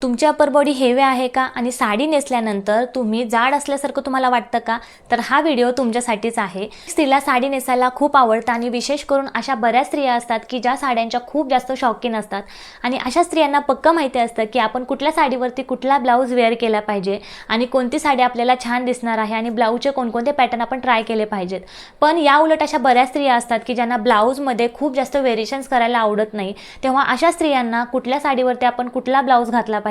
तुमची upper body heavy आहे का आणि साडी नेसल्यानंतर तुम्ही जाड असल्यासारखं तुम्हाला वाटतं का? तर हा व्हिडिओ तुमच्यासाठीच आहे. स्त्रीला साडी नेसायला खूप आवडतं आणि विशेष करून अशा बऱ्याच स्त्रिया असतात की ज्या साड्यांच्या खूप जास्त शौकीन असतात आणि अशा स्त्रियांना पक्का माहिती असतं की आपण कुठल्या साडीवरती कुठला ब्लाऊज वेअर केला पाहिजे आणि कोणती साडी आपल्याला छान दिसणार आहे आणि ब्लाऊजचे कोणकोणते पॅटर्न आपण ट्राय केले पाहिजेत. पण या उलट अशा बऱ्याच स्त्रिया असतात की ज्यांना ब्लाऊजमध्ये खूप जास्त व्हेरिएशन्स करायला आवडत नाही. तेव्हा अशा स्त्रियांना कुठल्या साडीवरती आपण कुठला ब्लाऊज घातला पाहिजे,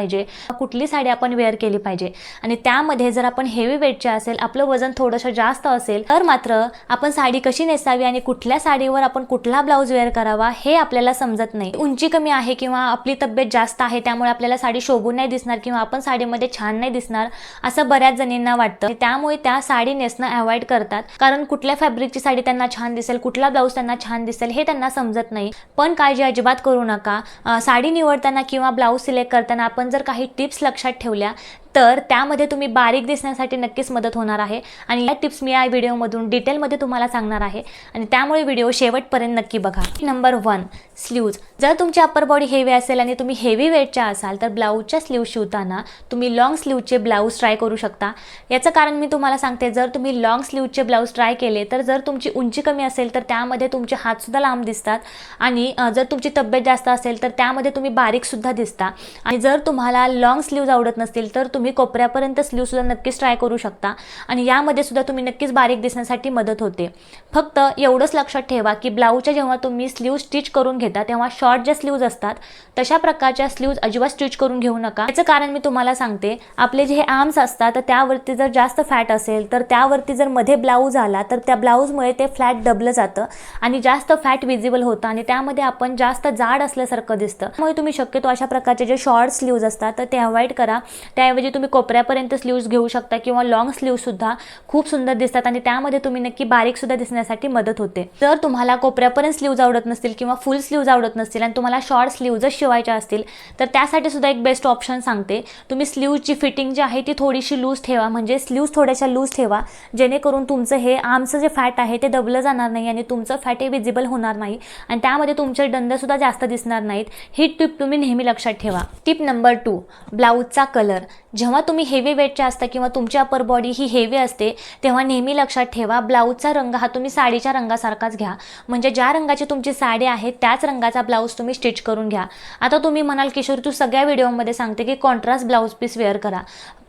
कुठली साडी आपण वेअर केली पाहिजे आणि त्यामध्ये जर आपण हेवी वेटचे असेल, आपलं वजन थोडंसं जास्त असेल तर मात्र आपण साडी कशी नेसावी आणि कुठल्या साडीवर आपण कुठला ब्लाऊज वेअर करावा हे आपल्याला समजत नाही. उंची कमी आहे किंवा आपली तब्येत जास्त आहे त्यामुळे आपल्याला साडी शोभून नाही दिसणार किंवा आपण साडीमध्ये छान नाही दिसणार असं बऱ्याच जणींना वाटतं. त्यामुळे त्या साडी नेसणं अवॉइड करतात, कारण कुठल्या फॅब्रिकची साडी त्यांना छान दिसेल, कुठला ब्लाऊज त्यांना छान दिसेल हे त्यांना समजत नाही. पण काळजी अजिबात करू नका. साडी निवडताना किंवा ब्लाऊज सिलेक्ट करताना आपण जर काही टिप्स लक्षात ठेवल्या तर त्यामध्ये तुम्ही बारीक दिसण्यासाठी नक्कीच मदत होणार आहे आणि या टिप्स मी या व्हिडिओमधून डिटेलमध्ये तुम्हाला सांगणार आहे आणि त्यामुळे व्हिडिओ शेवटपर्यंत नक्की बघा. Number 1, sleeves. जर तुमची अपर बॉडी हेवी असेल आणि तुम्ही हेवी वेटच्या असाल तर ब्लाऊजच्या स्लीव शिवताना तुम्ही लॉंग स्लीवचे ब्लाऊज ट्राय करू शकता. याचं कारण मी तुम्हाला सांगते, जर तुम्ही लॉंग स्लीवचे ब्लाऊज ट्राय केले तर जर तुमची उंची कमी असेल तर त्यामध्ये तुमचे हातसुद्धा लांब दिसतात आणि जर तुमची तब्येत जास्त असेल तर त्यामध्ये तुम्ही बारीकसुद्धा दिसता. आणि जर तुम्हाला लॉंग स्लीव्ज आवडत नसतील तर तुम्ही कोपऱ्यापर्यंत स्लीव सुद्धा नक्कीच ट्राय करू शकता आणि यामध्ये सुद्धा तुम्ही नक्कीच बारीक दिसण्यासाठी मदत होते. फक्त एवढंच लक्षात ठेवा की ब्लाऊजच्या जेव्हा तुम्ही स्लीव स्टिच करून घेता तेव्हा शॉर्ट ज्या स्लीव्ज असतात तशा प्रकारच्या स्लीव्ज अजिबात स्टिच करून घेऊ नका. याचं कारण मी तुम्हाला सांगते, आपले जे आर्म्स असतात तर त्यावरती जर जास्त फॅट असेल तर त्यावरती जर मध्ये ब्लाऊज आला तर त्या ब्लाऊजमुळे ते फ्लॅट दबलं जातं आणि जास्त फॅट विजिबल होतं आणि त्यामध्ये आपण जास्त जाड असल्यासारखं दिसतं. त्यामुळे तुम्ही शक्यतो अशा प्रकारचे जे शॉर्ट स्लीव्ज असतात तर ते अवॉइड करा. त्याऐवजी तुम्ही कोपऱ्यापर्यंत स्लीव्ज घेऊ शकता किंवा लॉंग स्लीव्ज सुद्धा खूप सुंदर दिसतात आणि त्यामध्ये तुम्ही नक्की बारीक सुद्धा दिसण्यासाठी मदत होते. जर तुम्हाला कोपऱ्यापर्यंत स्लीव्ज आवडत नसतील किंवा फुल स्लीव्ज आवडत नसतील आणि तुम्हाला शॉर्ट स्लीव्जच शिवायच्या असतील तर त्यासाठी सुद्धा एक बेस्ट ऑप्शन सांगते. तुम्ही स्लीव्जची फिटिंग जी आहे ती थोडीशी लूज ठेवा, म्हणजे स्लीव्ज थोड्याशा लूज ठेवा जेणेकरून तुमचं हे आर्मचं जे फॅट आहे ते दबलं जाणार नाही आणि तुमचं फॅट हे विजिबल होणार नाही आणि त्यामध्ये तुमचे डंद सुद्धा जास्त दिसणार नाहीत. ही टिप तुम्ही नेहमी लक्षात ठेवा. टिप नंबर 2, ब्लाऊजचा कलर. जेव्हा तुम्ही हेवी वेटच्या असता किंवा तुमची अपर बॉडी ही हेवी असते तेव्हा नेहमी लक्षात ठेवा, ब्लाऊजचा रंग हा तुम्ही साडीच्या रंगासारखाच घ्या. म्हणजे ज्या रंगाची तुमची साडी आहे त्याच रंगाचा ब्लाऊज तुम्ही स्टिच करून घ्या. आता तुम्ही म्हणाल किशोर तू सगळ्या व्हिडिओमध्ये सांगते की कॉन्ट्रास्ट ब्लाऊज पीस वेअर करा,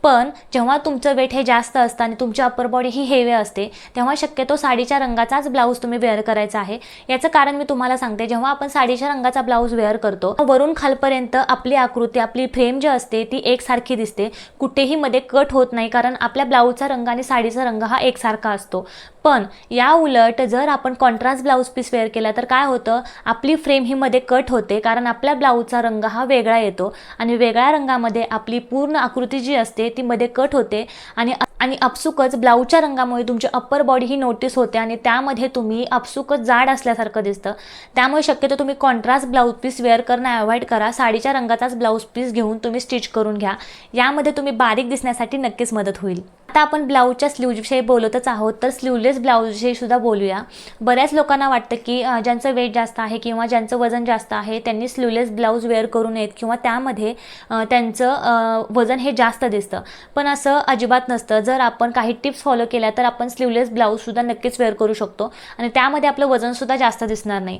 पण जेव्हा तुमचं वेट हे जास्त असतं आणि तुमची अपर बॉडी ही हेवी असते तेव्हा शक्यतो साडीच्या रंगाचाच ब्लाऊज तुम्ही वेअर करायचा आहे. याचं कारण मी तुम्हाला सांगते, जेव्हा आपण साडीच्या रंगाचा ब्लाऊज वेअर करतो वरून खालपर्यंत आपली आकृती, आपली फ्रेम जी असते ती एकसारखी दिसते, कुठेही मध्ये कट होत नाही, कारण आपल्या ब्लाऊजचा रंग आणि साडीचा रंग हा एकसारखा असतो. पण या उलट जर आपण कॉन्ट्रास्ट ब्लाऊज पीस वेअर केला तर काय होतं, आपली फ्रेम ही मध्ये कट होते कारण आपल्या ब्लाऊजचा रंग हा वेगळा येतो आणि वेगळ्या रंगामध्ये आपली पूर्ण आकृती जी असते ती मध्ये कट होते आणि अपसुकच ब्लाऊजच्या रंगामुळे तुमची अप्पर बॉडी ही नोटीस होते आणि त्यामध्ये तुम्ही अपसुकच जाड असल्यासारखं दिसतं. त्यामुळे शक्यतो तुम्ही कॉन्ट्रास्ट ब्लाऊज पीस वेअर करणं अवॉइड करा. साडीच्या रंगाचाच ब्लाऊज पीस घेऊन तुम्ही स्टिच करून घ्या. यामध्ये तुम्ही बारीक दिसण्यासाठी नक्कीच मदत होईल. आता आपण ब्लाऊजच्या स्लीव्जविषयी बोलतच आहोत तर स्लीवलेस ब्लाऊजविषयी सुद्धा बोलूया. बऱ्याच लोकांना वाटतं की ज्यांचं वेट जास्त आहे किंवा ज्यांचं वजन जास्त आहे त्यांनी स्लीवलेस ब्लाऊज वेअर करू नयेत किंवा त्यामध्ये त्यांचं वजन हे जास्त दिसतं, पण असं अजिबात नसतं. जर आपण काही टिप्स फॉलो केल्या तर आपण स्लीवलेस ब्लाऊजसुद्धा नक्कीच वेअर करू शकतो आणि त्यामध्ये आपलं वजनसुद्धा जास्त दिसणार नाही.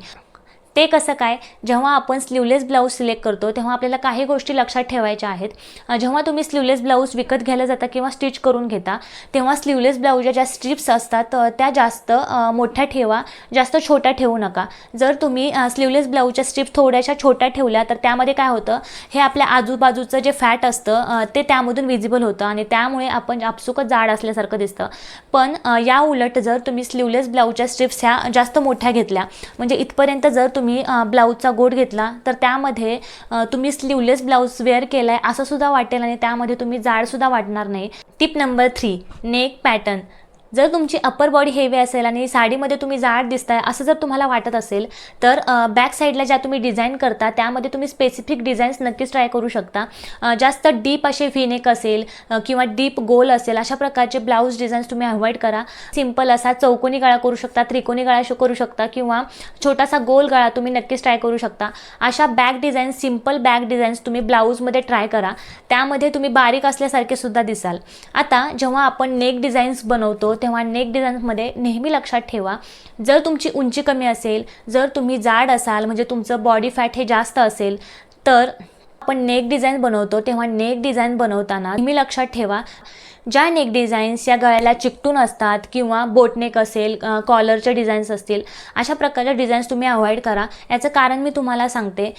ते कसं काय, जेव्हा आपण स्लीवलेस ब्लाऊज सिलेक्ट करतो तेव्हा आपल्याला काही गोष्टी लक्षात ठेवायच्या आहेत. जेव्हा तुम्ही स्लीवलेस ब्लाऊज विकत घ्यायला जाता किंवा स्टिच करून घेता तेव्हा स्लीवलेस ब्लाऊजच्या ज्या स्ट्रिप्स असतात त्या जास्त मोठ्या ठेवा, जास्त छोट्या ठेवू नका. जर तुम्ही स्लीवलेस ब्लाऊजच्या स्ट्रिप्स थोड्याशा छोट्या ठेवल्या तर त्यामध्ये काय होतं, हे आपल्या आजूबाजूचं जे फॅट असतं ते त्यामधून विजिबल होतं आणि त्यामुळे आपण आपसुकच जाड असल्यासारखं दिसतं. पण या उलट जर तुम्ही स्लीवलेस ब्लाऊजच्या स्ट्रिप्स ह्या जास्त मोठ्या घेतल्या, म्हणजे इथपर्यंत जर तुम्ही ब्लाऊजचा गोट घेतला तर त्यामध्ये तुम्ही स्लीवलेस ब्लाऊज वेअर केलाय असं सुद्धा वाटेल आणि त्यामध्ये तुम्ही जाड सुद्धा वाटणार नाही. Tip number 3, neck pattern. जर तुमची अप्पर बॉडी हेवी असेल आणि साडीमध्ये तुम्ही जाड दिसताय असं जर तुम्हाला वाटत असेल तर बॅक साईडला ज्या तुम्ही डिझाईन करता त्यामध्ये तुम्ही स्पेसिफिक डिझाईन्स नक्कीच ट्राय करू शकता. जास्त डीप असे व्हीनेक असेल किंवा डीप गोल असेल अशा प्रकारचे ब्लाऊज डिझाईन्स तुम्ही अवॉइड करा. सिंपल असा चौकोनी गळा करू शकता, त्रिकोणी गळा करू शकता किंवा छोटासा गोल गळा तुम्ही नक्कीच ट्राय करू शकता. अशा back design, simple back designs तुम्ही ब्लाऊजमध्ये ट्राय करा. त्यामध्ये तुम्ही बारीक असल्यासारखे सुद्धा दिसाल. आता जेव्हा आपण नेक डिझाईन्स बनवतो तेव्हा नेक डिझाईन्समध्ये नेहमी लक्षात ठेवा, जर तुमची उंची कमी असेल, जर तुम्ही जाड असाल म्हणजे तुमचं बॉडी फॅट हे जास्त असेल तर आपण नेक डिझाईन बनवतो तेव्हा नेक डिझाईन बनवताना नेहमी लक्षात ठेवा, ज्या नेक डिझाईन्स या गळ्याला चिकटून असतात किंवा बोटनेक असेल, कॉलरचे डिझाईन्स असतील, अशा प्रकारच्या डिझाईन्स तुम्ही अवॉइड करा. याचं कारण मी तुम्हाला सांगते.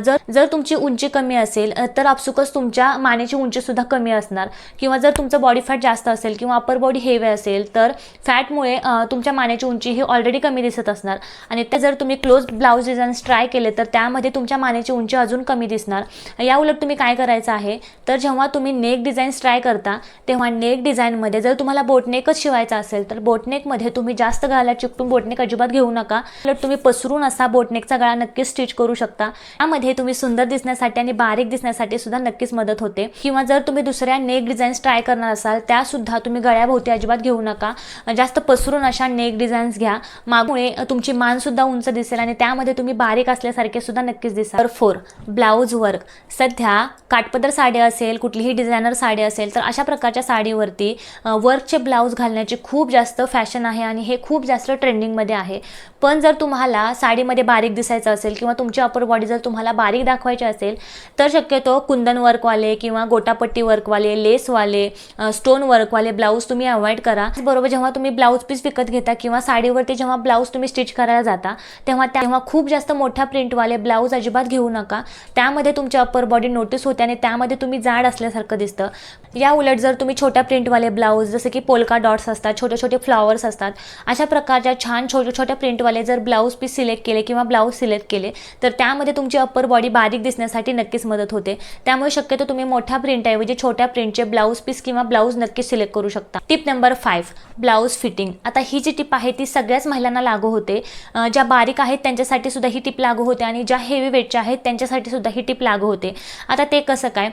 जर तुमची उंची कमी असेल तर आपसुकच तुमच्या मानेची उंचीसुद्धा कमी असणार किंवा जर तुमचं बॉडी फॅट जास्त असेल किंवा अप्पर बॉडी हेवी असेल तर फॅटमुळे तुमच्या मानेची उंची ही ऑलरेडी कमी दिसत असणार आणि त्या जर तुम्ही क्लोज ब्लाऊज डिझाईन्स ट्राय केले तर त्यामध्ये तुमच्या मानेची उंची अजून कमी दिसणार. याउलट तुम्ही काय करायचं आहे तर जेव्हा तुम्ही नेक डिझाईन्स ट्राय करता तेव्हा नेक डिझाईनमध्ये जर तुम्हाला बोटनेकच शिवायचा असेल तर बोटनेकमध्ये तुम्ही जास्त गळ्याला चिकटून बोटनेक अजिबात घेऊ नका. उलट तुम्ही पसरून असा बोटनेकचा गळा नक्कीच स्टिच करू शकता. त्यामध्ये तुम्ही सुंदर दिसण्यासाठी आणि बारीक दिसण्यासाठी सुद्धा नक्कीच मदत होते. किंवा जर तुम्ही दुसऱ्या नेक डिझाईन्स ट्राय करणार असाल त्यासुद्धा तुम्ही गळ्याभोवती अजिबात घेऊ नका. जास्त पसरून अशा नेक डिझाईन्स घ्या. मागमुळे तुमची मानसुद्धा उंच दिसेल आणि त्यामध्ये तुम्ही बारीक असल्यासारखे सुद्धा नक्कीच दिसाल. 4 ब्लाऊज वर्क. सध्या काठपदर साडी असेल, कुठलीही डिझायनर साडी असेल तर अशा प्रकारच्या साडीवरती वर्कचे ब्लाऊज घालण्याची खूप जास्त फॅशन आहे आणि हे खूप जास्त ट्रेंडिंगमध्ये आहे. पण जर तुम्हाला साडीमध्ये बारीक दिसायचं असेल किंवा तुमची अपर बॉडी जर तुम्हाला बारीक दाखवायची असेल तर शक्यतो कुंदन वर्कवाले किंवा गोटापट्टी वर्कवाले, लेसवाले, स्टोन वर्कवाले ब्लाऊज तुम्ही अवॉइड करा. बरोबर जेव्हा तुम्ही ब्लाऊज पीस विकत घेता किंवा साडीवरती जेव्हा ब्लाऊज तुम्ही स्टिच करायला जाता तेव्हा खूप जास्त मोठ्या प्रिंटवाले ब्लाऊज अजिबात घेऊ नका. त्यामध्ये तुमची अपर बॉडी नोटीस होते आणि त्यामध्ये तुम्ही जाड असल्यासारखं दिसतं. या उलट जर तुम्ही छोट्या प्रिंटवाले ब्लाऊज जसे की पोल्का डॉट्स असतात, छोटे छोटे फ्लॉवर्स असतात, अशा प्रकारच्या छान छोट्या छोट्या प्रिंटवाले जर ब्लाऊज पीस सिलेक्ट केले किंवा ब्लाऊज सिलेक्ट केले तर त्यामध्ये तुमची अप्पर बॉडी बारीक दिसण्यासाठी नक्कीच मदत होते. त्यामुळे शक्यतो तुम्ही मोठ्या प्रिंटऐवजी छोट्या प्रिंटचे ब्लाऊज पीस किंवा ब्लाऊज नक्कीच सिलेक्ट करू शकता. Tip number 5 blouse fitting. आता ही जी टिप आहे ती सगळ्याच महिलांना लागू होते. ज्या बारीक आहेत त्यांच्यासाठी सुद्धा ही टिप लागू होते आणि ज्या हेवी वेटच्या आहेत त्यांच्यासाठी सुद्धा ही टिप लागू होते. आता ते कसं काय,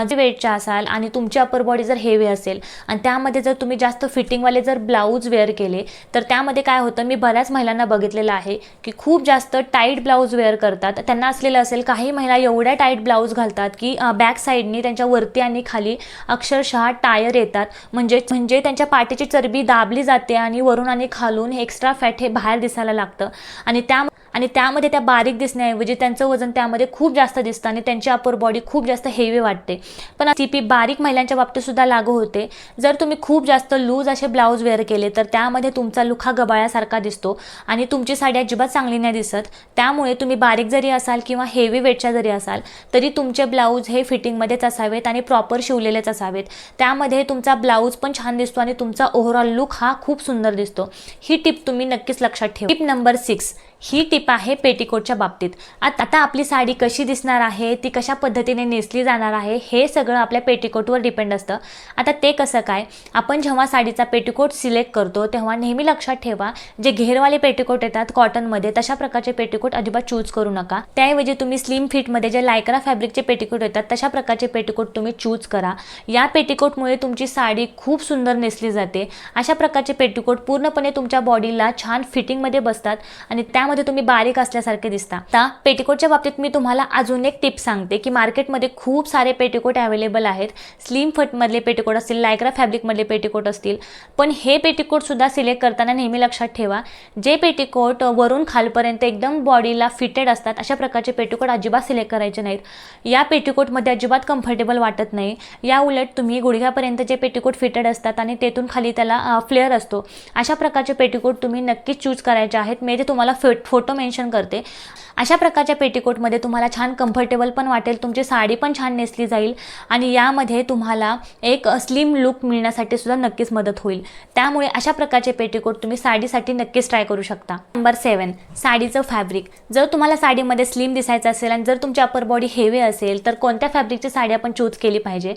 जे वेटच्या असाल आणि तुमची अप्पर बॉडी जर हेवी असेल आणि त्यामध्ये जर तुम्ही जास्त फिटिंगवाले जर ब्लाऊज वेअर केले तर त्यामध्ये काय होतं, मी बऱ्याच महिलांना बघितलेलं आहे की खूप जास्त टाईट ब्लाऊज वेअर करतात. त्यांना असलेलं असेल, काही महिला एवढ्या टाईट ब्लाऊज घालतात की बॅक साईडनी त्यांच्या वरती आणि खाली अक्षरशः टायर येतात. म्हणजे त्यांच्या पाठीची चरबी दाबली जाते आणि वरून आणि खालून एक्स्ट्रा फॅट हे बाहेर दिसायला लागतं आणि त्यामध्ये त्या बारीक दिसण्याऐवजी त्यांचं वजन त्यामध्ये खूप जास्त दिसतं आणि त्यांची अपर बॉडी खूप जास्त हेवी वाटते. पण ती बारीक महिलांच्या बाबतीत सुद्धा लागू होते. जर तुम्ही खूप जास्त लूज असे ब्लाऊज वेअर केले तर त्यामध्ये तुमचा लुक हा गबाळ्यासारखा दिसतो आणि तुमची साडी अजिबात चांगली नाही दिसत. त्यामुळे तुम्ही बारीक जरी असाल किंवा हेवी वेटच्या जरी असाल तरी तुमचे ब्लाऊज हे फिटिंगमध्येच असावेत आणि प्रॉपर शिवलेलेच असावेत. त्यामध्ये तुमचा ब्लाऊज पण छान दिसतो आणि तुमचा ओव्हरऑल लुक हा खूप सुंदर दिसतो. ही टिप तुम्ही नक्कीच लक्षात ठेवा. टिप नंबर 6 ही टिप आहे पेटिकोटच्या बाबतीत. आता आपली साडी कशी दिसणार आहे, ती कशा पद्धतीने नेसली जाणार आहे, हे सगळं आपल्या पेटिकोटवर डिपेंड असतं. आता ते कसं काय, आपण जेव्हा साडीचा पेटिकोट सिलेक्ट करतो तेव्हा नेहमी लक्षात ठेवा, जे घेरवाले पेटिकोट येतात कॉटनमध्ये तशा प्रकारचे पेटिकोट अजिबात चूज करू नका. त्याऐवजी तुम्ही स्लिम फिटमध्ये जे लायक्रा फॅब्रिकचे पेटिकोट येतात तशा प्रकारचे पेटिकोट तुम्ही चूज करा. या पेटिकोटमुळे तुमची साडी खूप सुंदर नेसली जाते. अशा प्रकारचे पेटिकोट पूर्णपणे तुमच्या बॉडीला छान फिटिंगमध्ये बसतात आणि त्यामध्ये तुम्ही बारीक असल्यासारखे दिसता. आता पेटिकोटच्या बाबतीत मी तुम्हाला अजून एक टिप सांगते की मार्केटमध्ये खूप सारे पेटिकोट अवेलेबल आहेत. स्लिम फिटमधले पेटिकोट असतील, लायक्रा फॅब्रिकमधले पेटिकोट असतील, पण हे पेटिकोट सुद्धा सिलेक्ट करताना नेहमी लक्षात ठेवा, जे पेटिकोट वरून खालपर्यंत एकदम बॉडीला फिटेड असतात अशा प्रकारचे पेटिकोट अजिबात सिलेक्ट करायचे नाहीत. या पेटिकोटमध्ये अजिबात कम्फर्टेबल वाटत नाही. या उलट तुम्ही गुडघ्यापर्यंत जे पेटिकोट फिटेड असतात आणि तेथून खाली त्याला फ्लेअर असतो अशा प्रकारचे पेटिकोट तुम्ही नक्कीच चूज करायचे आहेत. मी ते तुम्हाला फोटो मेन्शन करते. अशा प्रकारच्या पेटिकोटमध्ये तुम्हाला छान कम्फर्टेबल पण वाटेल, तुमची साडी पण छान नेसली जाईल आणि यामध्ये तुम्हाला एक स्लिम लुक मिळण्यासाठी सुद्धा नक्कीच मदत होईल. त्यामुळे अशा प्रकारचे पेटिकोट तुम्ही साडीसाठी नक्कीच ट्राय करू शकता. नंबर 7 साडीचं फॅब्रिक. जर तुम्हाला साडीमध्ये स्लिम दिसायचं असेल आणि जर तुमची अपर बॉडी हेवी असेल तर कोणत्या फॅब्रिकची साडी आपण चूज केली पाहिजे.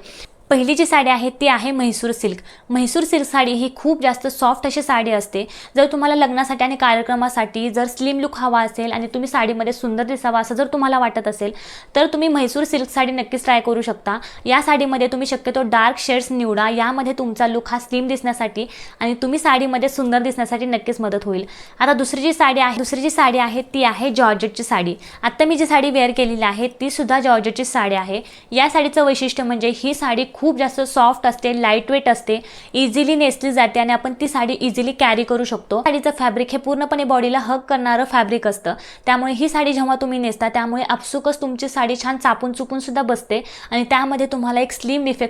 पहिली जी साडी आहे ती आहे म्हैसूर सिल्क. म्हैसूर सिल्क साडी ही खूप जास्त सॉफ्ट अशी साडी असते. जर तुम्हाला लग्नासाठी आणि कार्यक्रमासाठी जर स्लिम लुक हवा असेल आणि तुम्ही साडीमध्ये सुंदर दिसावा असं जर तुम्हाला वाटत असेल तर तुम्ही म्हैसूर सिल्क साडी नक्कीच ट्राय करू शकता. या साडीमध्ये तुम्ही शक्यतो डार्क शेड्स निवडा. यामध्ये तुमचा लुक हा स्लिम दिसण्यासाठी आणि तुम्ही साडीमध्ये सुंदर दिसण्यासाठी नक्कीच मदत होईल. आता दुसरी जी साडी आहे ती आहे जॉर्जेटची साडी. आता मी जी साडी वेअर केलेली आहे ती सुद्धा जॉर्जेटची साडी आहे. या साडीचं वैशिष्ट्य म्हणजे ही साडी खूप जास्त सॉफ्ट असते, लाईट वेट असते, इझिली नेसली जाते आणि आपण ती साडी इझिली कॅरी करू शकतो. साडीचं फॅब्रिक हे पूर्णपणे बॉडीला हग करणारं फॅब्रिक असतं. त्यामुळे ही साडी जेव्हा तुम्ही नेसता त्यामुळे आपसुकच तुमची साडी छान चापून चुपून सुद्धा बसते आणि त्यामध्ये तुम्हाला एक स्लिम इफेक्ट